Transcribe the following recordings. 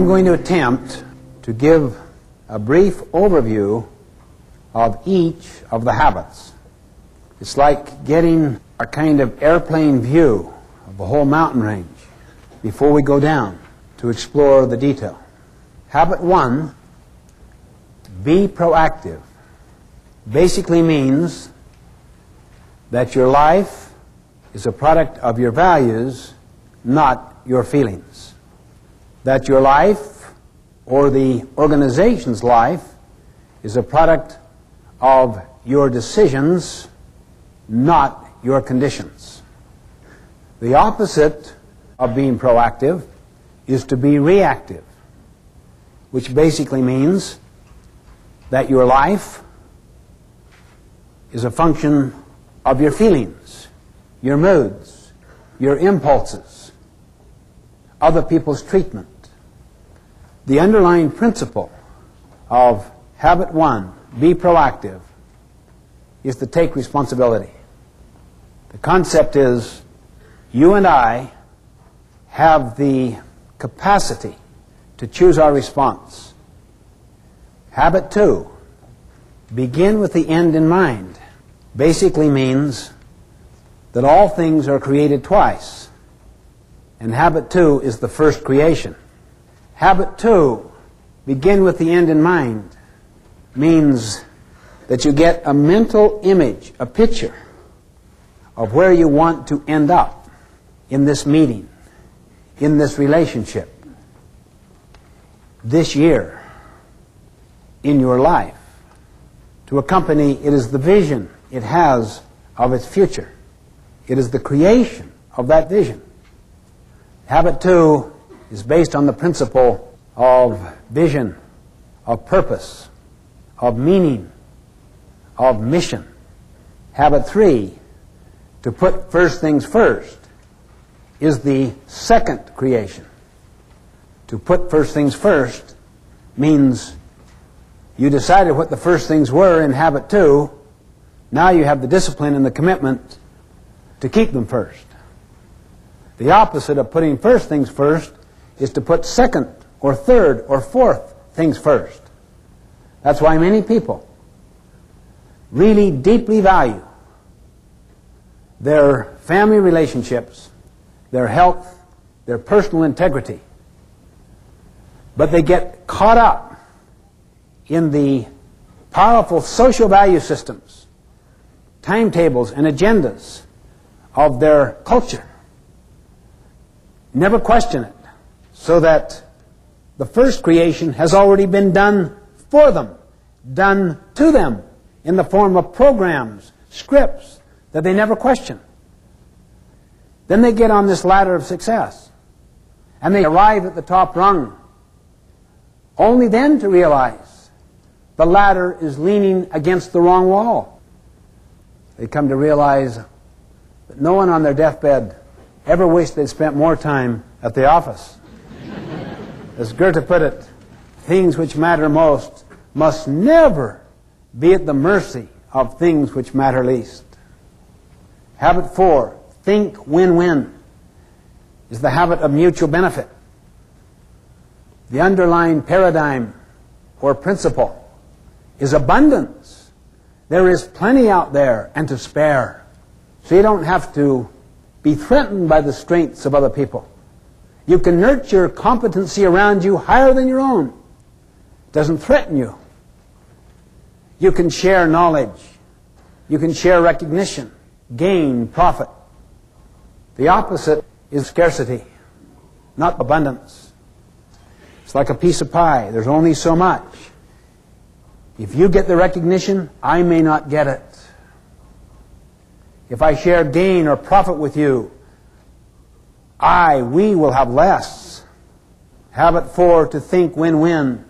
I'm going to attempt to give a brief overview of each of the habits. It's like getting a kind of airplane view of the whole mountain range before we go down to explore the detail. Habit 1, be proactive, basically means that your life is a product of your values, not your feelings. That your life, or the organization's life, is a product of your decisions, not your conditions. The opposite of being proactive is to be reactive, which basically means that your life is a function of your feelings, your moods, your impulses, other people's treatment. The underlying principle of habit 1, be proactive, is to take responsibility. The concept is you and I have the capacity to choose our response. Habit 2, begin with the end in mind, basically means that all things are created twice, and habit 2 is the first creation. Habit 2, begin with the end in mind, means that you get a mental image, a picture of where you want to end up in this meeting, in this relationship, this year, in your life. To a company, it is the vision it has of its future. It is the creation of that vision. Habit 2 is based on the principle of vision, of purpose, of meaning, of mission. Habit 3, to put first things first, is the second creation. To put first things first means you decided what the first things were in habit 2. Now you have the discipline and the commitment to keep them first. The opposite of putting first things first is to put second or third or fourth things first. That's why many people really deeply value their family relationships, their health, their personal integrity. But they get caught up in the powerful social value systems, timetables, and agendas of their culture. Never question it, so that the first creation has already been done for them, done to them in the form of programs, scripts that they never question. Then they get on this ladder of success, and they arrive at the top rung, only then to realize the ladder is leaning against the wrong wall. They come to realize that no one on their deathbed ever wished they'd spent more time at the office. As Goethe put it, things which matter most must never be at the mercy of things which matter least. Habit 4, think win-win, is the habit of mutual benefit. The underlying paradigm or principle is abundance. There is plenty out there and to spare. So you don't have to be threatened by the strengths of other people. You can nurture competency around you higher than your own. It doesn't threaten you. You can share knowledge. You can share recognition, gain, profit. The opposite is scarcity, not abundance. It's like a piece of pie. There's only so much. If you get the recognition, I may not get it. If I share gain or profit with you, we will have less. Habit 4, to think win-win,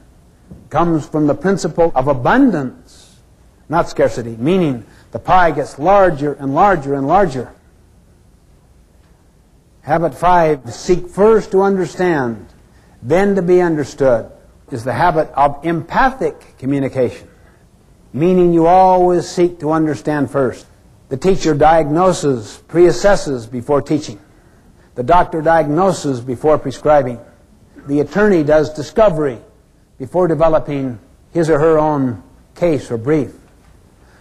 comes from the principle of abundance, not scarcity, meaning the pie gets larger and larger and larger. Habit 5, seek first to understand, then to be understood, is the habit of empathic communication, meaning you always seek to understand first. The teacher diagnoses, pre-assesses before teaching. The doctor diagnoses before prescribing. the attorney does discovery before developing his or her own case or brief.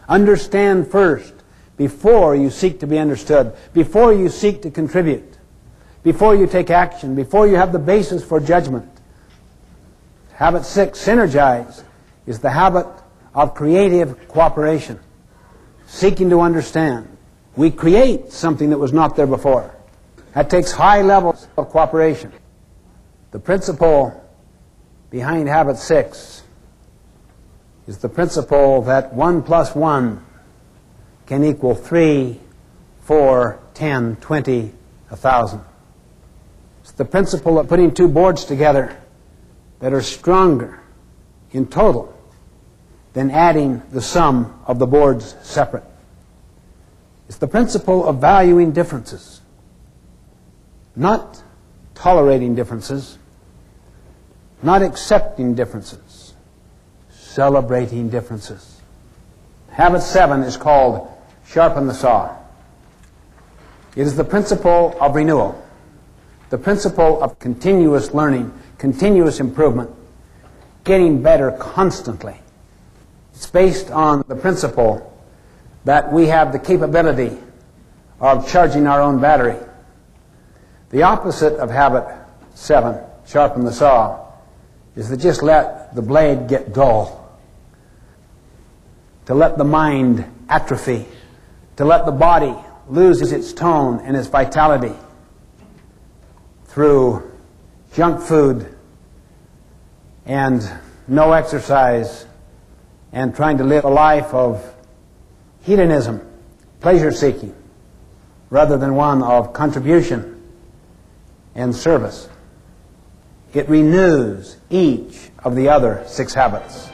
Understand first before you seek to be understood, before you seek to contribute, before you take action, before you have the basis for judgment. Habit 6, synergize, is the habit of creative cooperation, seeking to understand. We create something that was not there before. That takes high levels of cooperation. The principle behind habit 6 is the principle that 1 plus 1 can equal 3, 4, 10, 20, 1,000. It's the principle of putting two boards together that are stronger in total than adding the sum of the boards separate. It's the principle of valuing differences, not tolerating differences, not accepting differences, celebrating differences. Habit 7 is called sharpen the saw. It is the principle of renewal, the principle of continuous learning, continuous improvement, getting better constantly. It's based on the principle that we have the capability of charging our own battery. The opposite of habit 7, sharpen the saw, is to just let the blade get dull, to let the mind atrophy, to let the body lose its tone and its vitality through junk food and no exercise and trying to live a life of hedonism, pleasure-seeking, rather than one of contribution and service. It renews each of the other 6 habits.